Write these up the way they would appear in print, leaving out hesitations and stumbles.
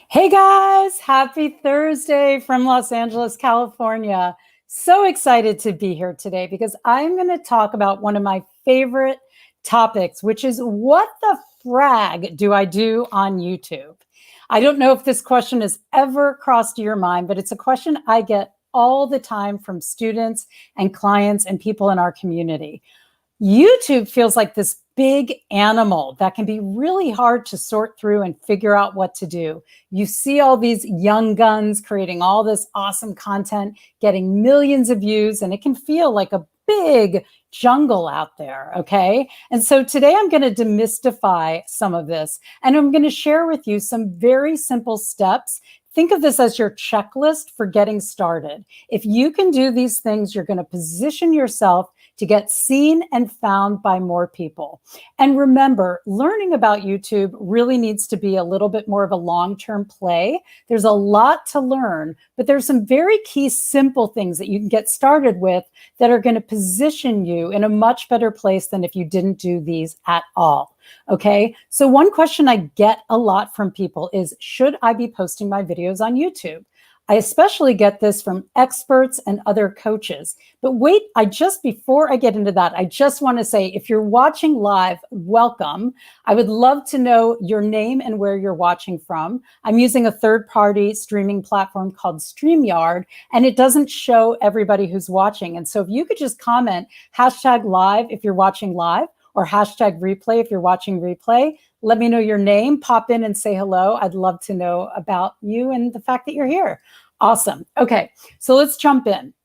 Hey guys, happy Thursday from Los Angeles, California. So excited to be here today because I'm going to talk about one of my favorite topics, which is what the frag do I do on YouTube? I don't know if this question has ever crossed your mind, but it's a question I get all the time from students and clients and people in our community. YouTube feels like this big animal that can be really hard to sort through and figure out what to do. You see all these young guns creating all this awesome content, getting millions of views, and it can feel like a big jungle out there, okay? And so today I'm going to demystify some of this, and I'm going to share with you some very simple steps. Think of this as your checklist for getting started. If you can do these things, you're going to position yourself to get seen and found by more people. And remember, learning about YouTube really needs to be a little bit more of a long-term play. There's a lot to learn, but there's some very key simple things that you can get started with that are going to position you in a much better place than if you didn't do these at all. Okay, so one question I get a lot from people is, should I be posting my videos on YouTube? I especially get this from experts and other coaches. But wait, before I get into that, I just want to say, if you're watching live, welcome. I would love to know your name and where you're watching from. I'm using a third-party streaming platform called StreamYard, and it doesn't show everybody who's watching. And so if you could just comment #live if you're watching live, or #replay if you're watching replay. Let me know your name, pop in and say hello. I'd love to know about you and the fact that you're here. Awesome. Okay, so let's jump in.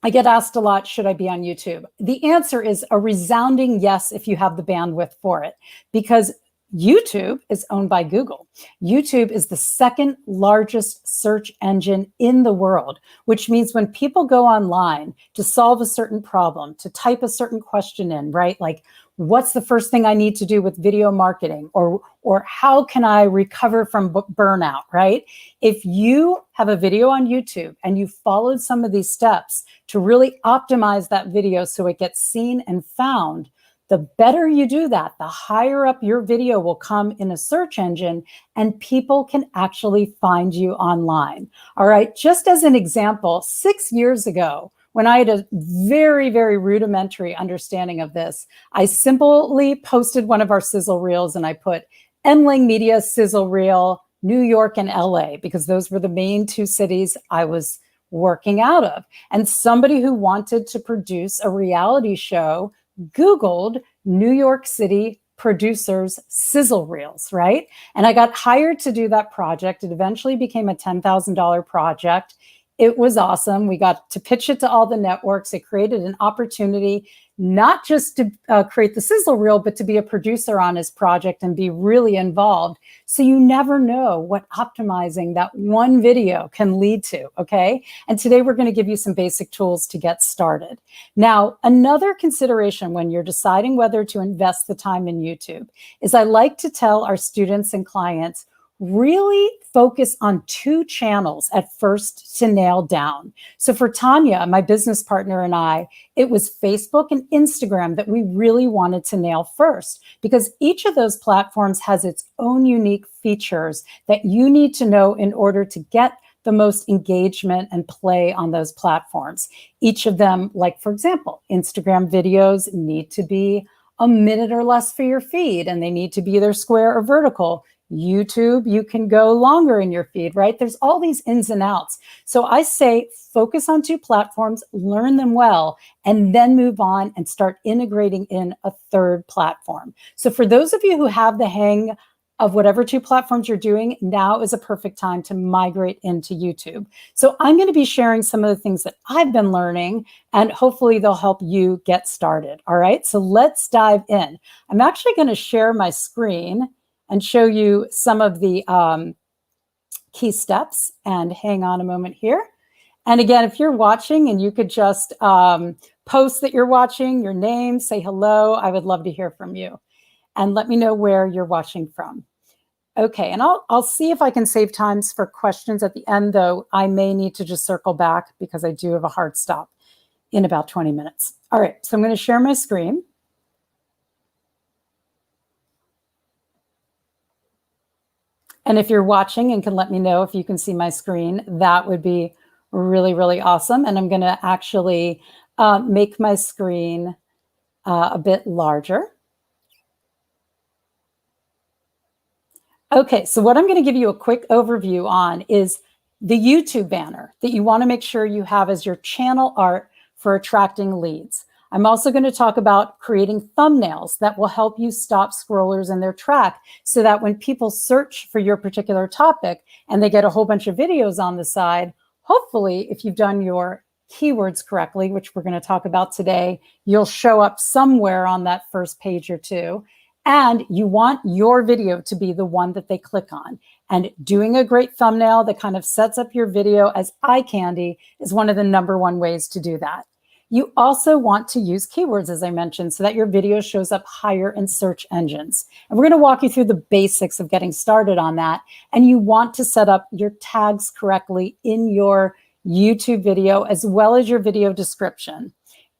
I get asked a lot, should I be on YouTube? The answer is a resounding yes if you have the bandwidth for it, because YouTube is owned by Google. YouTube is the second largest search engine in the world, which means when people go online to solve a certain problem, to type a certain question in, right? Like, what's the first thing I need to do with video marketing? Or how can I recover from burnout, right? If you have a video on YouTube and you followed some of these steps to really optimize that video so it gets seen and found, the better you do that, the higher up your video will come in a search engine and people can actually find you online. All right, just as an example, 6 years ago, when I had a very, very rudimentary understanding of this, I simply posted one of our sizzle reels and I put Emling Media sizzle reel, New York and LA, because those were the main two cities I was working out of. And somebody who wanted to produce a reality show Googled New York City producers sizzle reels, right? And I got hired to do that project. It eventually became a $10,000 project. It was awesome. We got to pitch it to all the networks. It created an opportunity not just to create the sizzle reel, but to be a producer on his project and be really involved. So you never know what optimizing that one video can lead to, okay? And today we're going to give you some basic tools to get started. Now, another consideration when you're deciding whether to invest the time in YouTube is I like to tell our students and clients, really focus on 2 channels at first to nail down. So for Tanya, my business partner, and I, it was Facebook and Instagram that we really wanted to nail first, because each of those platforms has its own unique features that you need to know in order to get the most engagement and play on those platforms. Each of them, like for example, Instagram videos need to be a minute or less for your feed, and they need to be either square or vertical. YouTube, you can go longer in your feed, right? There's all these ins and outs. So I say focus on 2 platforms, learn them well, and then move on and start integrating in a 3rd platform. So for those of you who have the hang of whatever 2 platforms you're doing, now is a perfect time to migrate into YouTube. So I'm going to be sharing some of the things that I've been learning, and hopefully they'll help you get started. All right, so let's dive in. I'm actually going to share my screen and show you some of the key steps. And hang on a moment here. And again, if you're watching and you could just post that you're watching, your name, say hello, I would love to hear from you. And let me know where you're watching from. Okay, and I'll see if I can save times for questions at the end, though I may need to just circle back because I do have a hard stop in about 20 minutes. All right, so I'm going to share my screen. And if you're watching and can let me know if you can see my screen, that would be really, really awesome. And I'm going to actually make my screen a bit larger. Okay, so what I'm going to give you a quick overview on is the YouTube banner that you want to make sure you have as your channel art for attracting leads. I'm also going to talk about creating thumbnails that will help you stop scrollers in their track so that when people search for your particular topic and they get a whole bunch of videos on the side, hopefully, if you've done your keywords correctly, which we're going to talk about today, you'll show up somewhere on that first page or two. And you want your video to be the one that they click on. And doing a great thumbnail that kind of sets up your video as eye candy is one of the #1 ways to do that. You also want to use keywords, as I mentioned, so that your video shows up higher in search engines. And we're going to walk you through the basics of getting started on that. And you want to set up your tags correctly in your YouTube video, as well as your video description.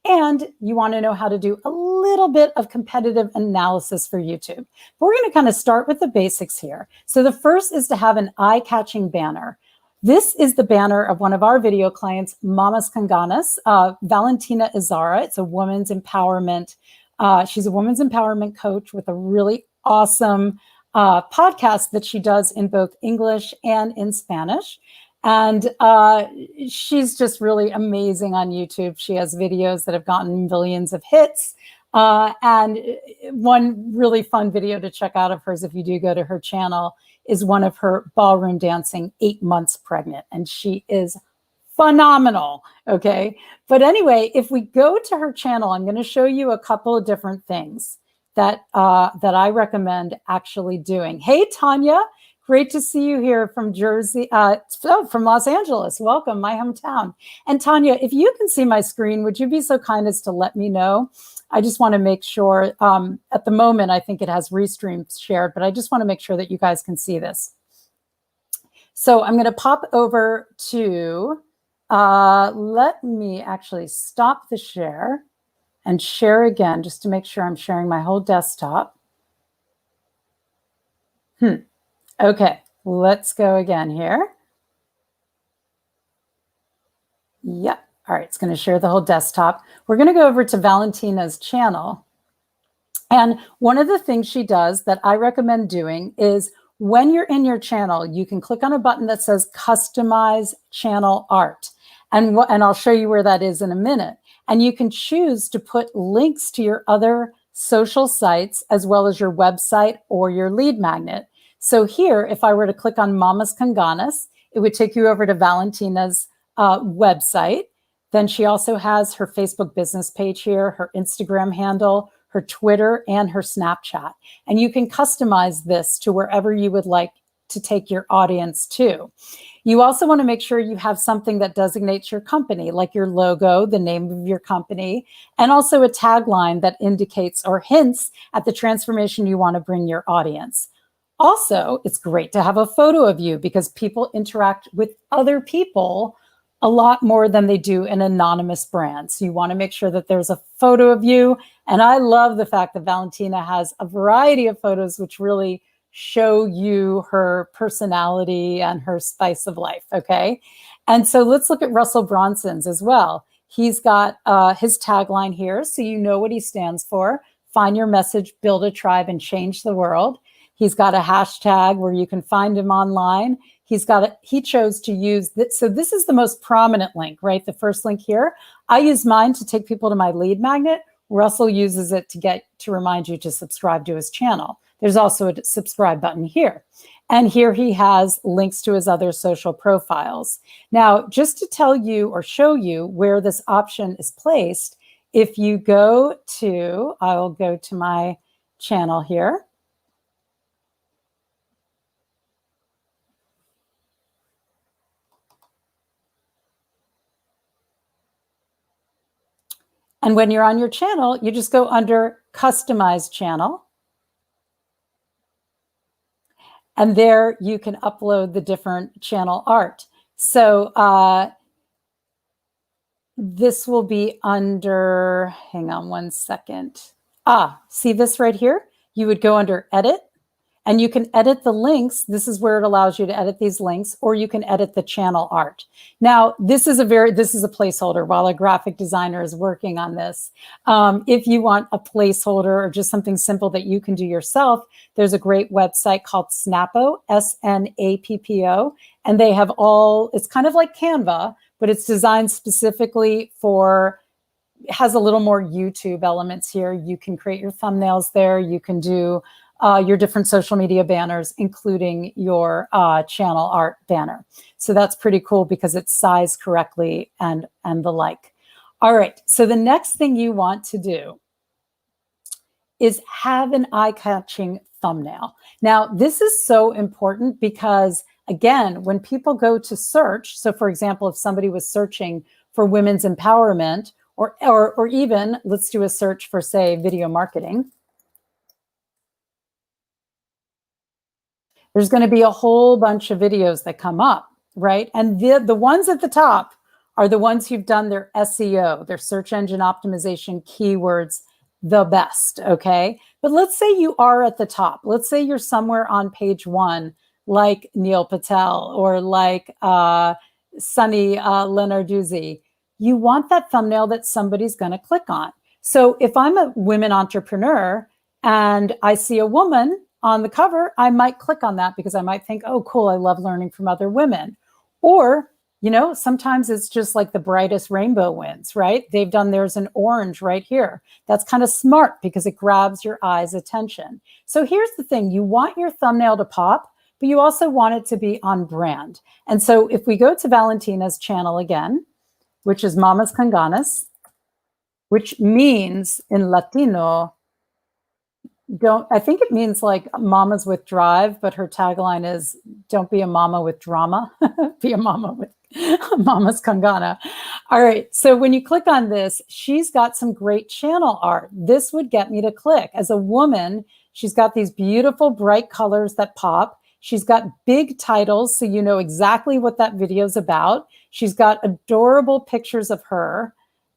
And you want to know how to do a little bit of competitive analysis for YouTube. But we're going to kind of start with the basics here. So the first is to have an eye-catching banner. This is the banner of one of our video clients, Mamas con Ganas, Valentina Izara. It's a women's empowerment. She's a women's empowerment coach with a really awesome podcast that she does in both English and in Spanish. And she's just really amazing on YouTube. She has videos that have gotten millions of hits. And one really fun video to check out of hers, if you do go to her channel, is one of her ballroom dancing 8 months pregnant. And she is phenomenal. Okay. But anyway, if we go to her channel, I'm going to show you a couple of different things that I recommend actually doing. Hey, Tanya. Great to see you here from Jersey, from Los Angeles. Welcome, my hometown. And Tanya, if you can see my screen, would you be so kind as to let me know? I just want to make sure, at the moment, I think it has Restream shared, but I just want to make sure that you guys can see this. So I'm going to pop over to, let me actually stop the share and share again, just to make sure I'm sharing my whole desktop. Okay, let's go again here. Yep. All right, it's going to share the whole desktop. We're going to go over to Valentina's channel. And one of the things she does that I recommend doing is when you're in your channel, you can click on a button that says Customize Channel Art. And I'll show you where that is in a minute. And you can choose to put links to your other social sites as well as your website or your lead magnet. So here, if I were to click on Mamas con Ganas, it would take you over to Valentina's website. Then she also has her Facebook business page here, her Instagram handle, her Twitter, and her Snapchat. And you can customize this to wherever you would like to take your audience to. You also want to make sure you have something that designates your company, like your logo, the name of your company, and also a tagline that indicates or hints at the transformation you want to bring your audience. Also, it's great to have a photo of you because people interact with other people a lot more than they do an anonymous brand. So you want to make sure that there's a photo of you. And I love the fact that Valentina has a variety of photos which really show you her personality and her spice of life, okay? And so let's look at Russel Bronson's as well. He's got his tagline here, so you know what he stands for. Find your message, build a tribe, and change the world. He's got a hashtag where you can find him online. He chose to use this. So this is the most prominent link, right? The first link here. I use mine to take people to my lead magnet. Russell uses it to remind you to subscribe to his channel. There's also a subscribe button here. And here he has links to his other social profiles. Now, just to tell you or show you where this option is placed, if you go to, I'll go to my channel here. And when you're on your channel, you just go under Customize Channel. And there you can upload the different channel art. So this will be under, hang on one second. See this right here? You would go under Edit, And you can edit the links. This is where it allows you to edit these links, or you can edit the channel art. Now, this is a placeholder while a graphic designer is working on this. If you want a placeholder or just something simple that you can do yourself, there's a great website called Snappo, Snappo, and they have it's kind of like Canva, but it's designed specifically it has a little more YouTube elements here. You can create your thumbnails there. You can do your different social media banners, including your channel art banner. So that's pretty cool because it's sized correctly and the like. All right, so the next thing you want to do is have an eye-catching thumbnail. Now, this is so important because, again, when people go to search, so for example, if somebody was searching for women's empowerment, or even let's do a search for, say, video marketing, there's going to be a whole bunch of videos that come up, right? And the ones at the top are the ones who've done their SEO, their search engine optimization keywords, the best, okay? But let's say you are at the top. Let's say you're somewhere on page 1, like Neil Patel or like Sunny Lenarduzzi. You want that thumbnail that somebody's going to click on. So if I'm a women entrepreneur and I see a woman on the cover, I might click on that because I might think, oh, cool, I love learning from other women. Or, sometimes it's just like the brightest rainbow wins, right? They've done theirs in orange right here. That's kind of smart because it grabs your eye's attention. So here's the thing. You want your thumbnail to pop, but you also want it to be on brand. And so if we go to Valentina's channel again, which is Mamas con Ganas, which means in Latino, I think it means like mamas with drive, but her tagline is don't be a mama with drama, be a mama with Mamas con Gana. All right, so when you click on this, she's got some great channel art. This would get me to click. As a woman, she's got these beautiful bright colors that pop. She's got big titles, so you know exactly what that video is about. She's got adorable pictures of her.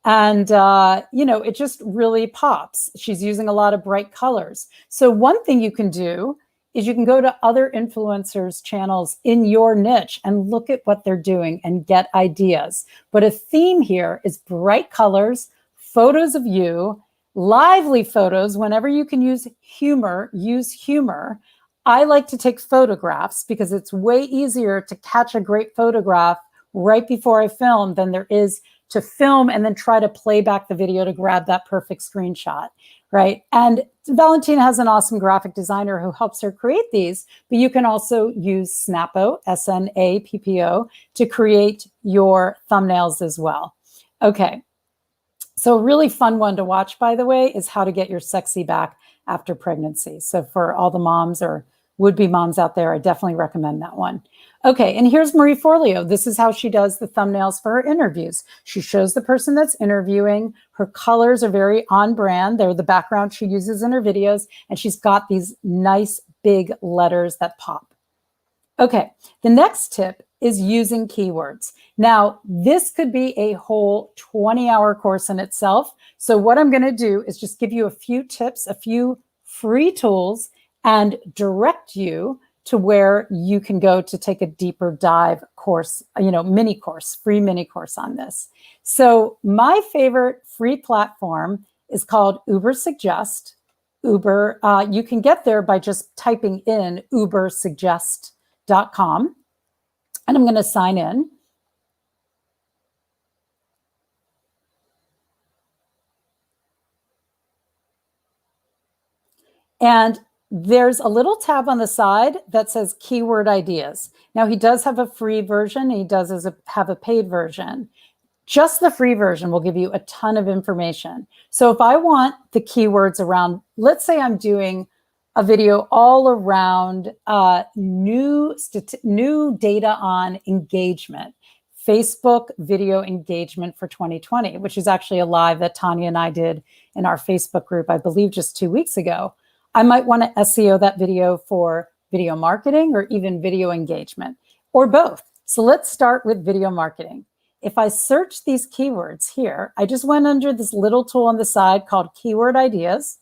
And, it just really pops. She's using a lot of bright colors. So one thing you can do is you can go to other influencers' channels in your niche and look at what they're doing and get ideas. But a theme here is bright colors, photos of you, lively photos. Whenever you can use humor, use humor. I like to take photographs because it's way easier to catch a great photograph right before I film than there is to film and then try to play back the video to grab that perfect screenshot, right? And Valentina has an awesome graphic designer who helps her create these, but you can also use Snappo, Snappo, to create your thumbnails as well. Okay, so a really fun one to watch, by the way, is How to Get Your Sexy Back After Pregnancy. So for all the moms or would-be moms out there, I definitely recommend that one. Okay, and here's Marie Forleo. This is how she does the thumbnails for her interviews. She shows the person that's interviewing. Her colors are very on brand. They're the background she uses in her videos, and she's got these nice big letters that pop. Okay, the next tip is using keywords. Now, this could be a whole 20-hour course in itself. So what I'm gonna do is just give you a few tips, a few free tools, and direct you to where you can go to take a deeper dive course, mini course, free mini course on this. So my favorite free platform is called Ubersuggest. You can get there by just typing in ubersuggest.com. And I'm going to sign in. And there's a little tab on the side that says keyword ideas. Now he does have a free version. He does have a paid version. Just the free version will give you a ton of information. So if I want the keywords around, let's say I'm doing a video all around new data on engagement, Facebook video engagement for 2020, which is actually a live that Tanya and I did in our Facebook group, I believe just 2 weeks ago. I might want to SEO that video for video marketing or even video engagement or both. So let's start with video marketing. If I search these keywords here, I just went under this little tool on the side called Keyword Ideas.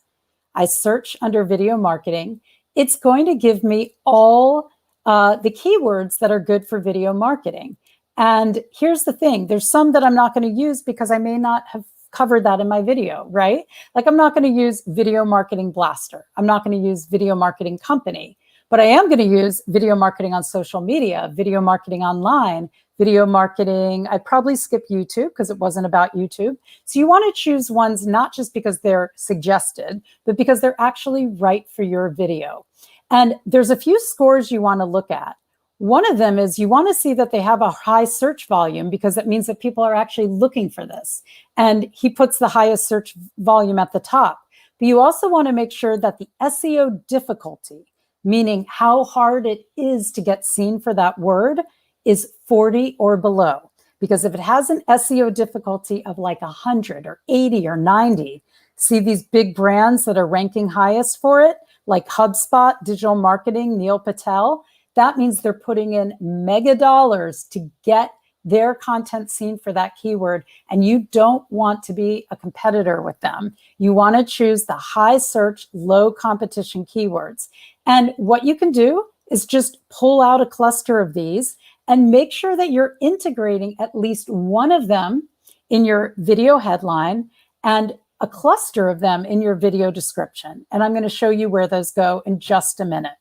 I search under video marketing. it's going to give me all the keywords that are good for video marketing. And here's the thing, there's some that I'm not going to use because I may not have covered that in my video, right? Like I'm not going to use video marketing blaster. I'm not going to use video marketing company, but I am going to use video marketing on social media, video marketing online, video marketing. I'd probably skip YouTube because it wasn't about YouTube. So you want to choose ones not just because they're suggested, but because they're actually right for your video. And there's a few scores you want to look at. One of them is you want to see that they have a high search volume because that means that people are actually looking for this. And he puts the highest search volume at the top. But you also want to make sure that the SEO difficulty, meaning how hard it is to get seen for that word, is 40 or below. Because if it has an SEO difficulty of like 100 or 80 or 90, see these big brands that are ranking highest for it, like HubSpot, digital marketing, Neil Patel, that means they're putting in mega dollars to get their content seen for that keyword. And you don't want to be a competitor with them. You want to choose the high search, low competition keywords. And what you can do is just pull out a cluster of these and make sure that you're integrating at least one of them in your video headline and a cluster of them in your video description. And I'm going to show you where those go in just a minute.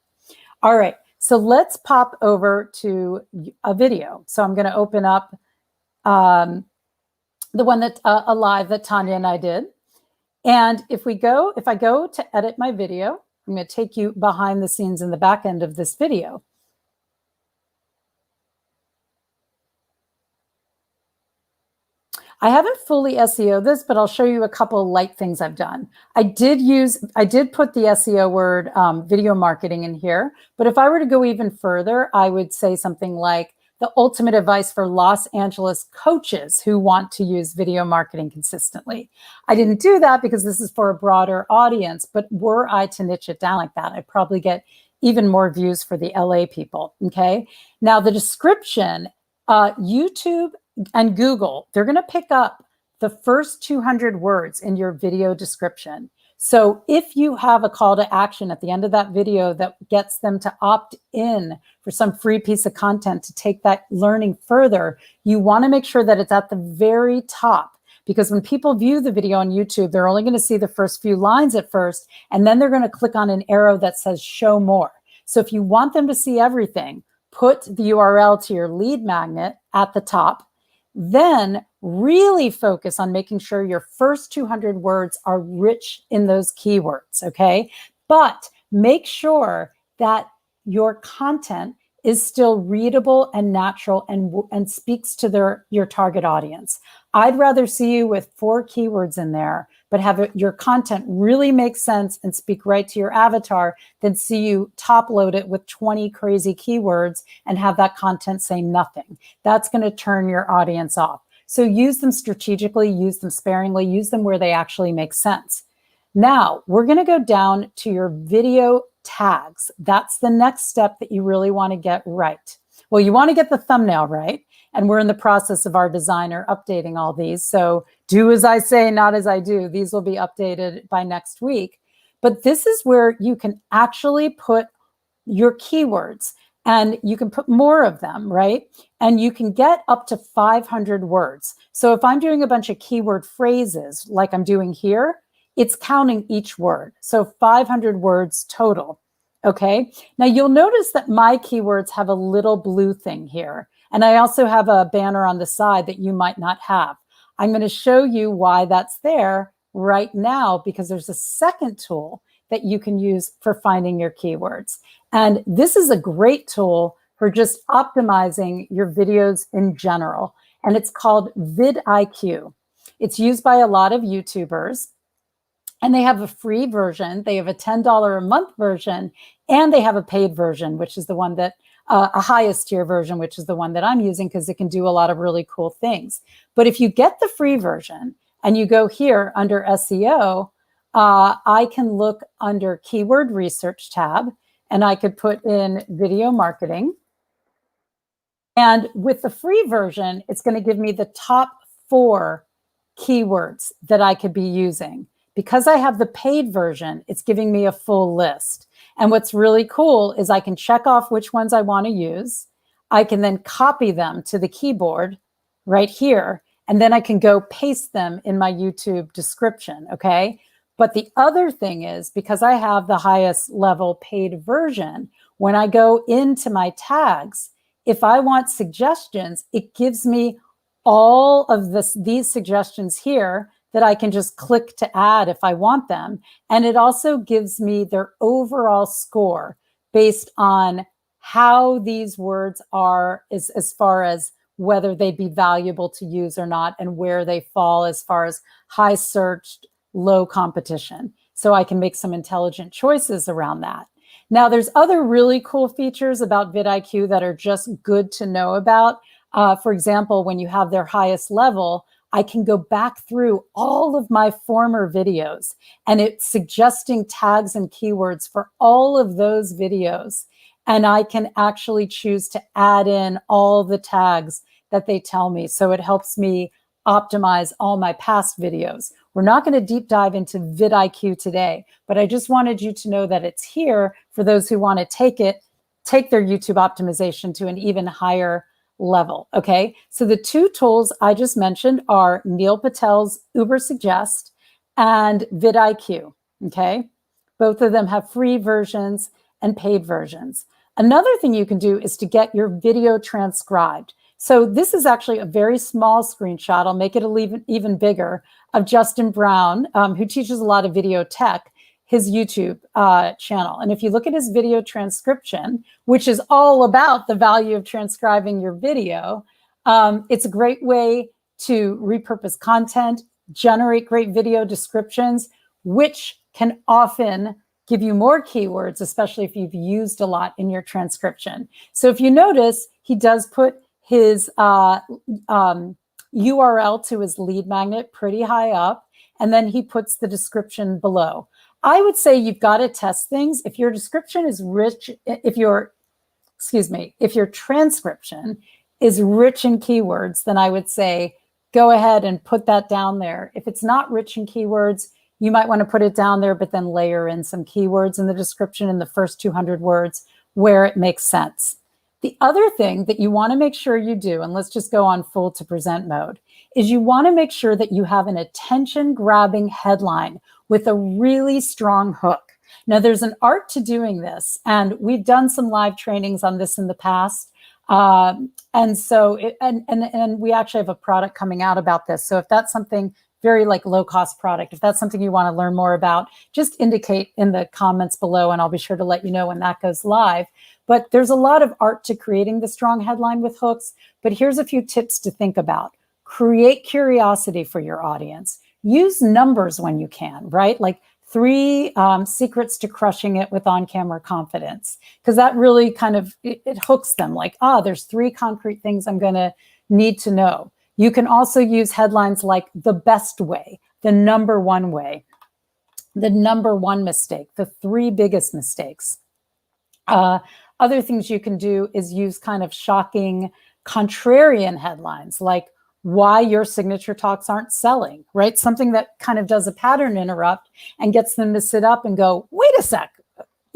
All right. So let's pop over to a video. So I'm going to open up the one that a live that Tanya and I did. And if I go to edit my video, I'm going to take you behind the scenes in the back end of this video. I haven't fully SEO this, but I'll show you a couple of light things I've done. I did put the SEO word video marketing in here, but if I were to go even further, I would say something like the ultimate advice for Los Angeles coaches who want to use video marketing consistently. I didn't do that because this is for a broader audience, but were I to niche it down like that, I'd probably get even more views for the LA people, okay? Now the description, YouTube and Google, they're going to pick up the first 200 words in your video description. So if you have a call to action at the end of that video that gets them to opt in for some free piece of content to take that learning further, you want to make sure that it's at the very top. Because when people view the video on YouTube, they're only going to see the first few lines at first, and then they're going to click on an arrow that says show more. So if you want them to see everything, put the URL to your lead magnet at the top. Then really focus on making sure your first 200 words are rich in those keywords, okay? But make sure that your content is still readable and natural and speaks to your target audience. I'd rather see you with 4 keywords in there, but have your content really make sense and speak right to your avatar than see you top load it with 20 crazy keywords and have that content say nothing. That's going to turn your audience off. So use them strategically, use them sparingly, use them where they actually make sense. Now, we're going to go down to your video tags. That's the next step that you really want to get right. Well, you want to get the thumbnail right. And we're in the process of our designer updating all these. So do as I say, not as I do. These will be updated by next week. But this is where you can actually put your keywords and you can put more of them, right? And you can get up to 500 words. So if I'm doing a bunch of keyword phrases like I'm doing here, it's counting each word. So 500 words total, okay? Now you'll notice that my keywords have a little blue thing here. And I also have a banner on the side that you might not have. I'm going to show you why that's there right now because there's a second tool that you can use for finding your keywords. And this is a great tool for just optimizing your videos in general. And it's called vidIQ. It's used by a lot of YouTubers. And they have a free version. They have a $10 a month version. And they have a paid version, which is the one that a highest tier version, which is the one that I'm using because it can do a lot of really cool things. But if you get the free version and you go here under SEO, I can look under keyword research tab and I could put in video marketing. And with the free version, it's going to give me the top 4 keywords that I could be using. Because I have the paid version, it's giving me a full list. And what's really cool is I can check off which ones I want to use. I can then copy them to the keyboard right here, and then I can go paste them in my YouTube description, okay? But the other thing is, because I have the highest level paid version, when I go into my tags, if I want suggestions, it gives me all of these suggestions here that I can just click to add if I want them. And it also gives me their overall score based on how these words are as far as whether they be valuable to use or not, and where they fall as far as high searched, low competition. So I can make some intelligent choices around that. Now, there's other really cool features about vidIQ that are just good to know about. For example, when you have their highest level, I can go back through all of my former videos, and it's suggesting tags and keywords for all of those videos. And I can actually choose to add in all the tags that they tell me. So it helps me optimize all my past videos. We're not going to deep dive into vidIQ today, but I just wanted you to know that it's here for those who want to take their YouTube optimization to an even higher level. Okay, so the two tools I just mentioned are Neil Patel's Uber Suggest and vidIQ. Okay, both of them have free versions and paid versions. Another thing you can do is to get your video transcribed. So this is actually a very small screenshot. I'll make it even bigger, of Justin Brown, who teaches a lot of video tech, his YouTube channel. And if you look at his video transcription, which is all about the value of transcribing your video, it's a great way to repurpose content, generate great video descriptions, which can often give you more keywords, especially if you've used a lot in your transcription. So if you notice, he does put his URL to his lead magnet pretty high up, and then he puts the description below. I would say you've got to test things. If your description is rich, if your transcription is rich in keywords, then I would say go ahead and put that down there. If it's not rich in keywords, you might want to put it down there, but then layer in some keywords in the description in the first 200 words where it makes sense. The other thing that you want to make sure you do, and let's just go on full to present mode, is you want to make sure that you have an attention-grabbing headline with a really strong hook. Now, there's an art to doing this, and we've done some live trainings on this in the past. And we actually have a product coming out about this. So if that's something very like low-cost product, if that's something you want to learn more about, just indicate in the comments below, and I'll be sure to let you know when that goes live. But there's a lot of art to creating the strong headline with hooks. But here's a few tips to think about. Create curiosity for your audience. Use numbers when you can, right? Like 3 secrets to crushing it with on-camera confidence, because that really kind of, it hooks them like, there's 3 concrete things I'm going to need to know. You can also use headlines like the best way, the number one way, the number one mistake, the 3 biggest mistakes. Other things you can do is use kind of shocking contrarian headlines like why your signature talks aren't selling, right? Something that kind of does a pattern interrupt and gets them to sit up and go, wait a sec,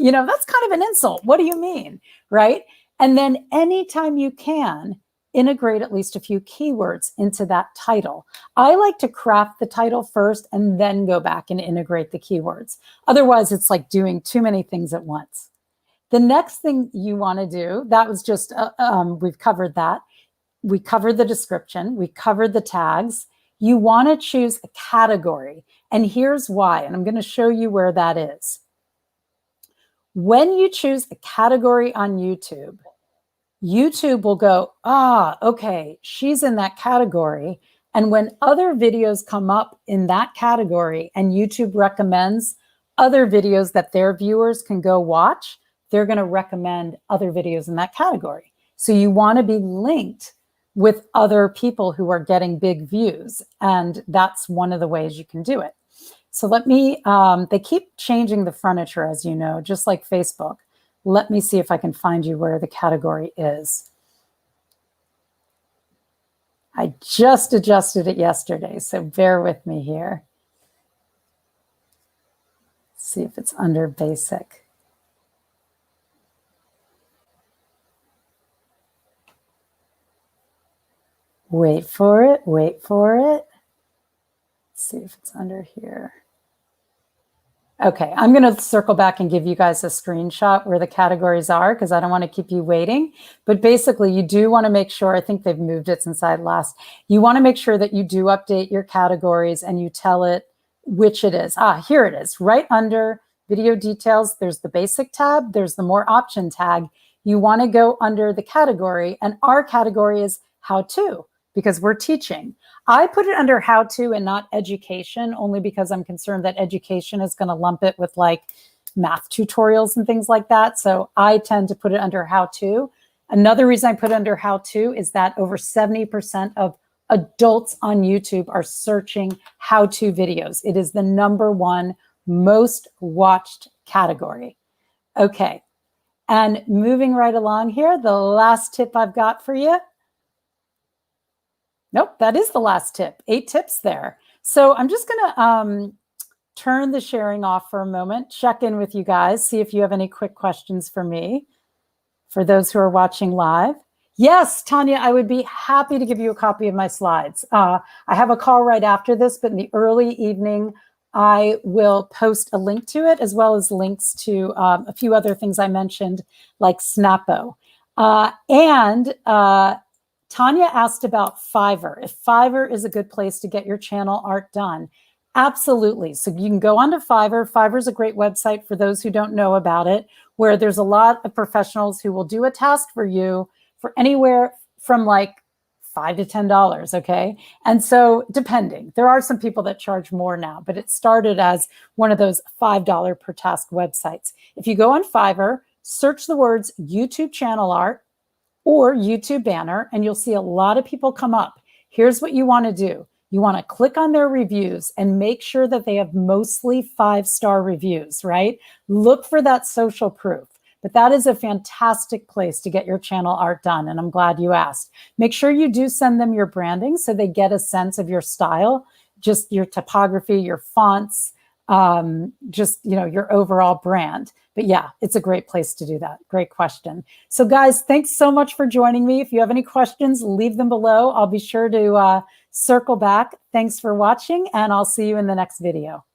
that's kind of an insult. What do you mean, right? And then anytime you can, integrate at least a few keywords into that title. I like to craft the title first and then go back and integrate the keywords. Otherwise, it's like doing too many things at once. The next thing you want to do, that was just, we've covered that. We covered the description. We covered the tags. You want to choose a category. And here's why. And I'm going to show you where that is. When you choose a category on YouTube, YouTube will go, okay, she's in that category. And when other videos come up in that category and YouTube recommends other videos that their viewers can go watch, they're going to recommend other videos in that category. So you want to be linked with other people who are getting big views. And that's one of the ways you can do it. So let me, they keep changing the furniture, as you know, just like Facebook. Let me see if I can find you where the category is. I just adjusted it yesterday, so bear with me here. See if it's under basic. Wait for it, wait for it. Let's see if it's under here. Okay, I'm going to circle back and give you guys a screenshot where the categories are because I don't want to keep you waiting. But basically, you do want to make sure, I think they've moved it since I last. You want to make sure that you do update your categories and you tell it which it is. Here it is, right under video details. There's the basic tab. There's the more option tag. You want to go under the category, and our category is how to because we're teaching. I put it under how to and not education, only because I'm concerned that education is going to lump it with like math tutorials and things like that. So I tend to put it under how to. Another reason I put it under how to is that over 70% of adults on YouTube are searching how to videos. It is the #1 most watched category. Okay. And moving right along here, the last tip I've got for you. Nope, that is the last tip. 8 tips there. So I'm just going to turn the sharing off for a moment, check in with you guys, see if you have any quick questions for me, for those who are watching live. Yes, Tanya, I would be happy to give you a copy of my slides. I have a call right after this, but in the early evening, I will post a link to it, as well as links to a few other things I mentioned, like Snappo. Tanya asked about Fiverr. If Fiverr is a good place to get your channel art done. Absolutely. So you can go onto Fiverr. Fiverr is a great website for those who don't know about it, where there's a lot of professionals who will do a task for you for anywhere from like $5 to $10, okay? And so depending, there are some people that charge more now, but it started as one of those $5 per task websites. If you go on Fiverr, search the words YouTube channel art, or YouTube banner, and you'll see a lot of people come up. Here's what you want to do. You want to click on their reviews and make sure that they have mostly 5-star reviews, right? Look for that social proof. But that is a fantastic place to get your channel art done, and I'm glad you asked. Make sure you do send them your branding so they get a sense of your style, just your typography, your fonts, just, you know, your overall brand. But yeah, it's a great place to do that. Great question. So guys, thanks so much for joining me. If you have any questions, leave them below. I'll be sure to circle back. Thanks for watching, and I'll see you in the next video.